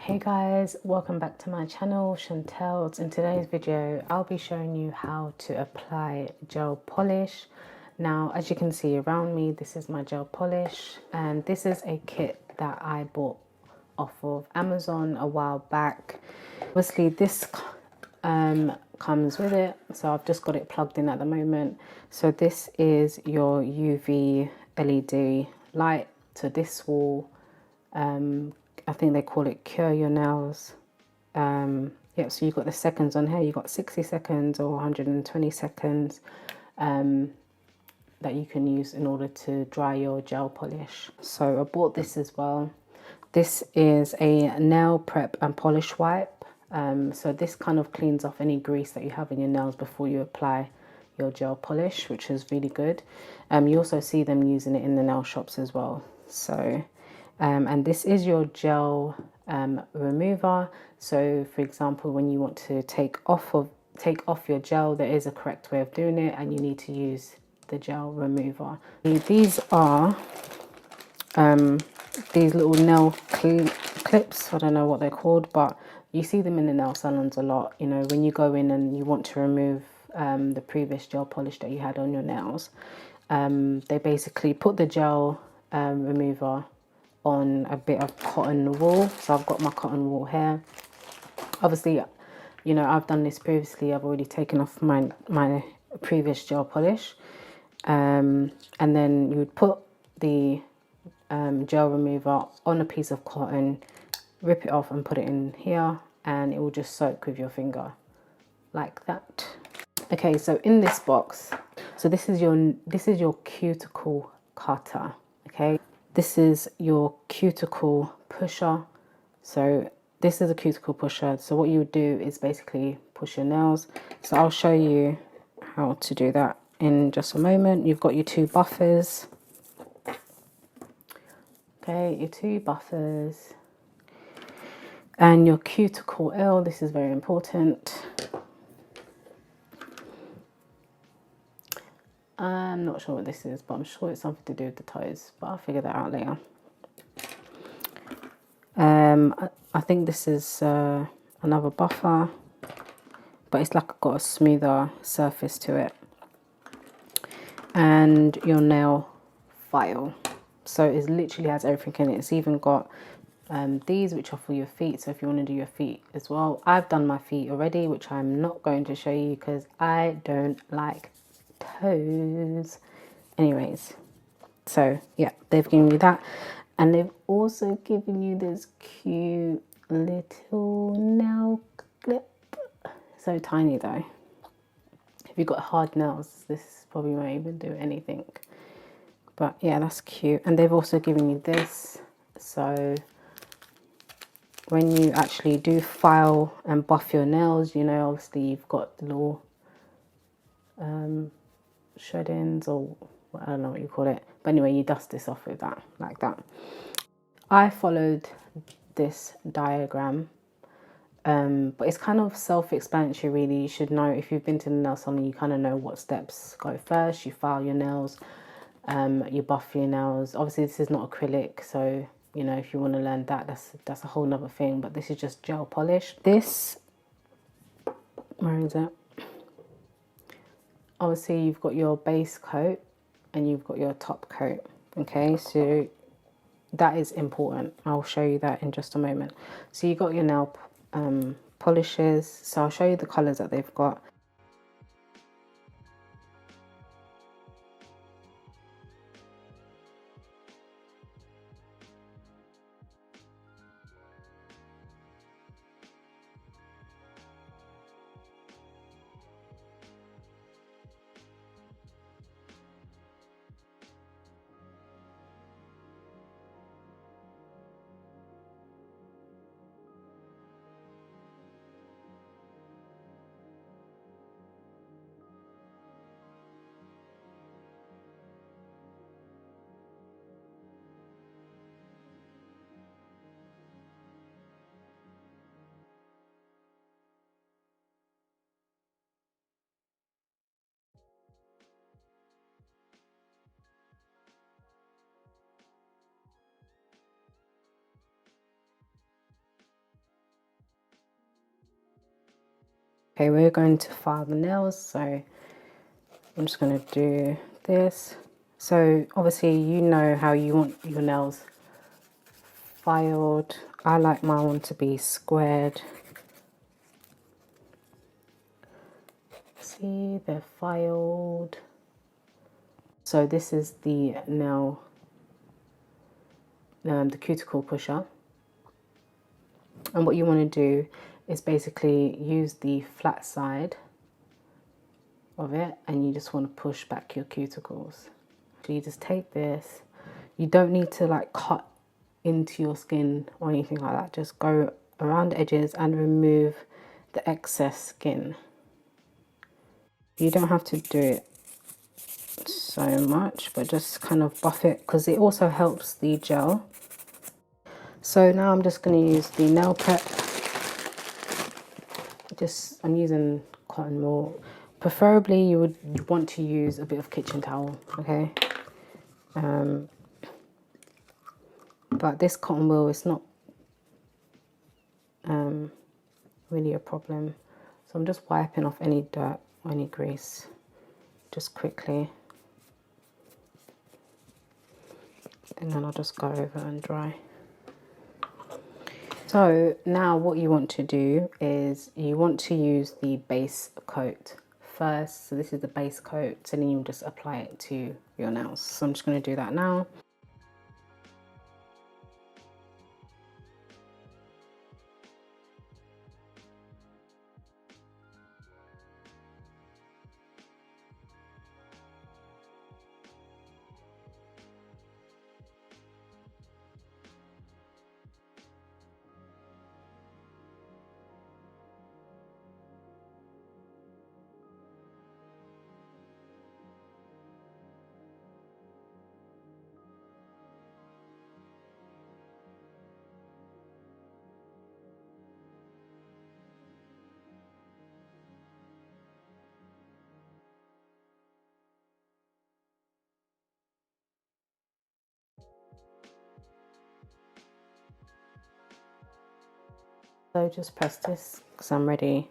Hey guys, welcome back to my channel, Channtales. In today's video, I'll be showing you how to apply gel polish. Now, as you can see around me, this is my gel polish, and this is a kit that I bought off of Amazon a while back. Obviously, this comes with it, so I've just got it plugged in at the moment. So this is your UV LED light. So this will I think they call it cure your nails. Yeah, so you've got the seconds on here. You've got 60 seconds or 120 seconds that you can use in order to dry your gel polish. So I bought this as well. This is a nail prep and polish wipe. So this kind of cleans off any grease that you have in your nails before you apply your gel polish, which is really good. You also see them using it in the nail shops as well. So and this is your gel remover. So for example, when you want to take off your gel, there is a correct way of doing it, and you need to use the gel remover. These are these little nail clips. I don't know what they're called, but you see them in the nail salons a lot. You know, when you go in and you want to remove the previous gel polish that you had on your nails, they basically put the gel remover on a bit of cotton wool. So I've got my cotton wool here. Obviously, you know, I've done this previously. I've already taken off my previous gel polish, and then you would put the gel remover on a piece of cotton, rip it off and put it in here, and it will just soak with your finger like that. Okay, so in this box, so this is your cuticle cutter. Okay, this is your cuticle pusher. So this is a cuticle pusher. So what you would do is basically push your nails. So I'll show you how to do that in just a moment. You've got your two buffers. Okay, your two buffers. And your cuticle L, this is very important. I'm not sure what this is, but I'm sure it's something to do with the toes, but I'll figure that out later. I think this is another buffer, but it's like got a smoother surface to it. And your nail file. So it literally has everything in it. It's even got these, which are for your feet. So if you want to do your feet as well. I've done my feet already, which I'm not going to show you because I don't like toes. Anyways, so yeah, they've given you that, and they've also given you this cute little nail clip. So tiny though. If you've got hard nails, this probably won't even do anything, but yeah, that's cute. And they've also given you this, so when you actually do file and buff your nails, you know, obviously you've got the little shred-ins, or I don't know what you call it, but anyway, you dust this off with that, like that. I followed this diagram, but it's kind of self-explanatory really. You should know, if you've been to the nail salon, you kind of know what steps go first. You file your nails, you buff your nails. Obviously this is not acrylic, so you know, if you want to learn that, that's a whole nother thing, but this is just gel polish. This, where is it? Obviously you've got your base coat and you've got your top coat. Okay, so that is important. I'll show you that in just a moment. So you got your nail polishes. So I'll show you the colors that they've got. Okay, we're going to file the nails, so I'm just going to do this. So obviously you know how you want your nails filed. I like my one to be squared. See, they're filed. So this is the nail, the cuticle pusher. And what you want to do is basically use the flat side of it, and you just want to push back your cuticles. So you just take this. You don't need to like cut into your skin or anything like that. Just go around the edges and remove the excess skin. You don't have to do it so much, but just kind of buff it because it also helps the gel. So now I'm just going to use the nail prep. I'm using cotton wool. Preferably you would want to use a bit of kitchen towel, okay? But this cotton wool is not really a problem. So I'm just wiping off any dirt or any grease just quickly. And then I'll just go over and dry. So now what you want to do is you want to use the base coat first. So this is the base coat, and then you just apply it to your nails. So I'm just going to do that now. So just press this because I'm ready.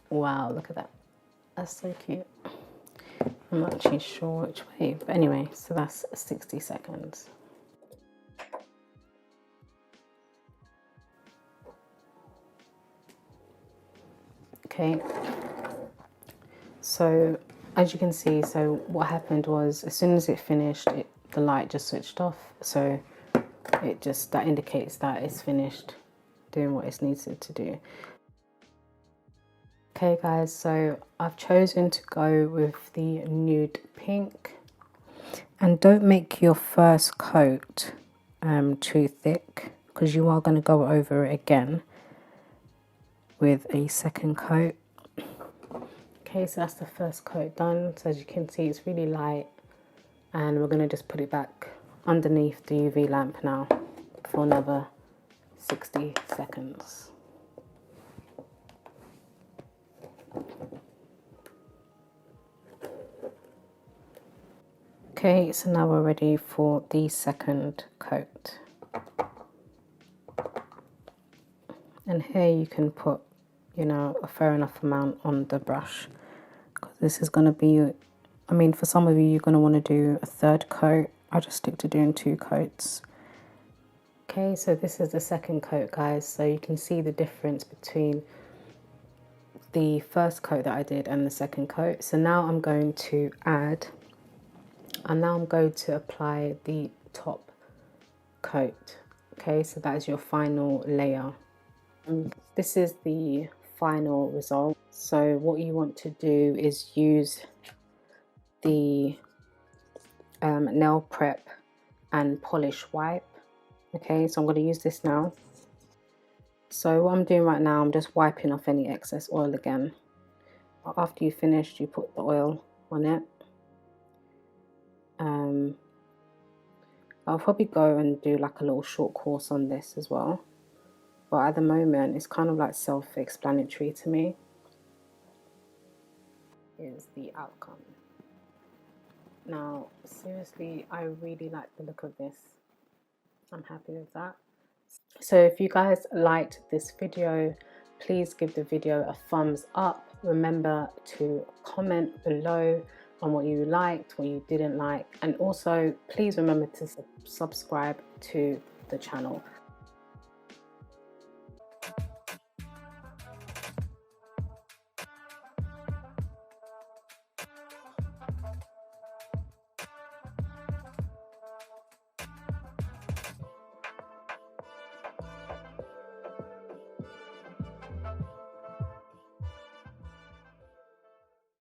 Wow, look at that. That's so cute. I'm not actually sure which way, but anyway, so that's 60 seconds. Okay, so as you can see, so what happened was as soon as it finished, the light just switched off. So that indicates that it's finished doing what it needs to do. Okay guys, so I've chosen to go with the nude pink. And don't make your first coat too thick, because you are going to go over it again with a second coat. Okay, so that's the first coat done. So as you can see, it's really light, and we're going to just put it back underneath the UV lamp now for another 60 seconds. Okay, so now we're ready for the second coat. And here you can put, you know, a fair enough amount on the brush. Because this is going to be, I mean, for some of you, you're going to want to do a third coat. I just stick to doing 2 coats. Okay, so this is the second coat, guys. So you can see the difference between the first coat that I did and the second coat. So now I'm going to apply the top coat. Okay, so that is your final layer. This is the final result. So what you want to do is use the nail prep and polish wipe. Okay, so I'm going to use this now. So what I'm doing right now, I'm just wiping off any excess oil again. After you finished, you put the oil on it. I'll probably go and do like a little short course on this as well. But at the moment, it's kind of like self-explanatory to me. Is the outcome. Now, seriously, I really like the look of this. I'm happy with that. So if you guys liked this video, please give the video a thumbs up. Remember to comment below on what you liked, what you didn't like, and also please remember to subscribe to the channel.